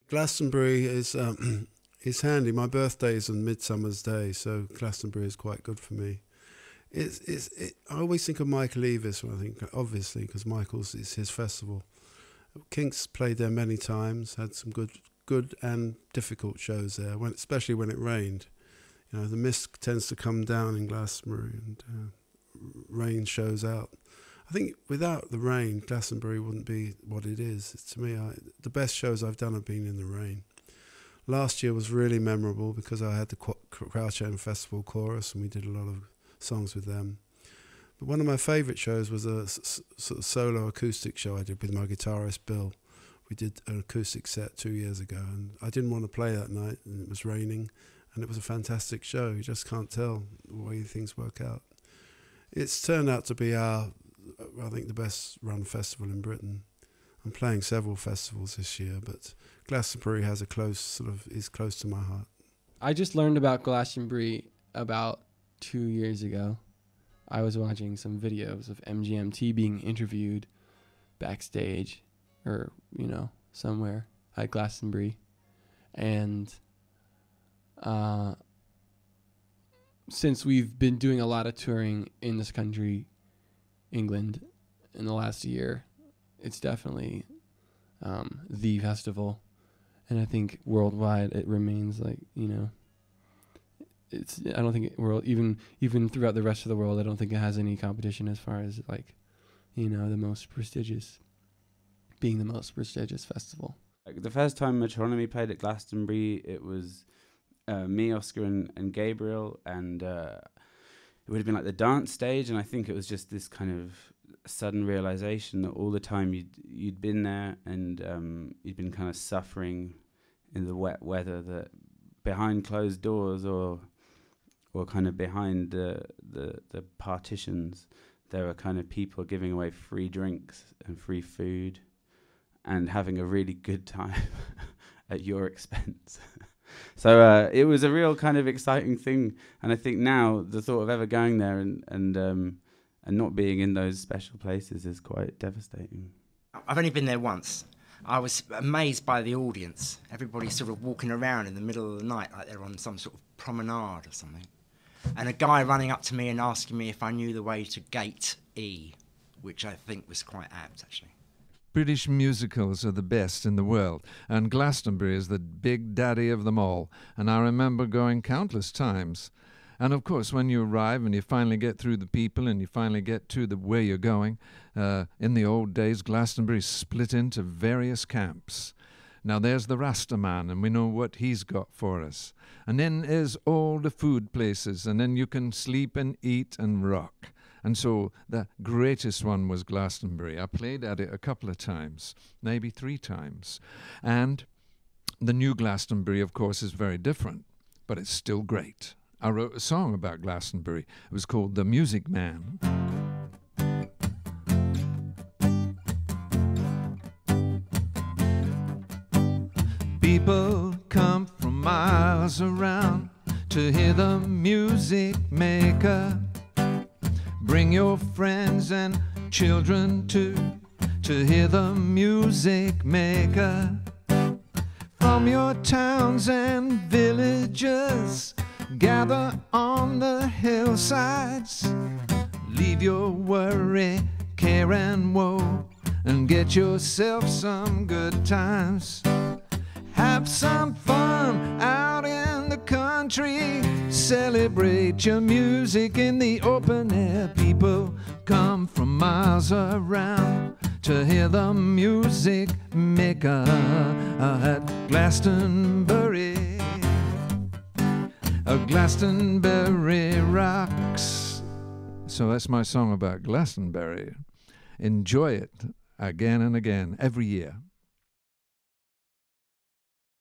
Glastonbury is is handy. My birthday is on Midsummer's Day, so Glastonbury is quite good for me. I always think of Michael Eavis when I think, obviously, because Michael's is his festival. Kinks played there many times, had some good and difficult shows there, especially when it rained. You know, the mist tends to come down in Glastonbury and rain shows out. I think without the rain, Glastonbury wouldn't be what it is. To me, the best shows I've done have been in the rain. Last year was really memorable because I had the Crouch End Festival chorus and we did a lot of songs with them. But one of my favourite shows was a sort of solo acoustic show I did with my guitarist Bill. We did an acoustic set 2 years ago and I didn't want to play that night and it was raining and it was a fantastic show. You just can't tell the way things work out. It's turned out to be I think the best run festival in Britain. I'm playing several festivals this year, but Glastonbury has is close to my heart. I just learned about Glastonbury about 2 years ago. I was watching some videos of MGMT being interviewed backstage or, somewhere at Glastonbury. And since we've been doing a lot of touring in this country, England, in the last year, it's definitely the festival. And I think worldwide it remains I don't think even throughout the rest of the world, I don't think it has any competition as far as the most prestigious, being the most prestigious festival. The first time Metronomy played at Glastonbury, it was me, Oscar, and Gabriel, and it would have been like the dance stage, and I think it was just this kind of sudden realization that all the time you'd been there and you'd been kind of suffering in the wet weather, that behind closed doors or kind of behind the partitions, there were kind of people giving away free drinks and free food and having a really good time at your expense. So it was a real kind of exciting thing, and I think now the thought of ever going there and not being in those special places is quite devastating. I've only been there once. I was amazed by the audience. Everybody sort of walking around in the middle of the night like they're on some sort of promenade or something. And a guy running up to me and asking me if I knew the way to Gate E, which I think was quite apt, actually. British musicals are the best in the world, and Glastonbury is the big daddy of them all, and I remember going countless times. And of course, when you arrive and you finally get through the people and you finally get to where you're going, in the old days, Glastonbury split into various camps. Now there's the Rasta man, and we know what he's got for us. And then there's all the food places, and then you can sleep and eat and rock. And so the greatest one was Glastonbury. I played at it a couple of times, maybe 3 times. And the new Glastonbury, of course, is very different, but it's still great. I wrote a song about Glastonbury. It was called The Music Man. People come from miles around to hear the music maker. Bring your friends and children too to hear the music maker. From your towns and villages, gather on the hillsides. Leave your worry, care and woe, and get yourself some good times. Have some fun out in the country. Celebrate your music in the open air. People come from miles around to hear the music maker at Glastonbury. Glastonbury rocks. So that's my song about Glastonbury. Enjoy it again and again, every year.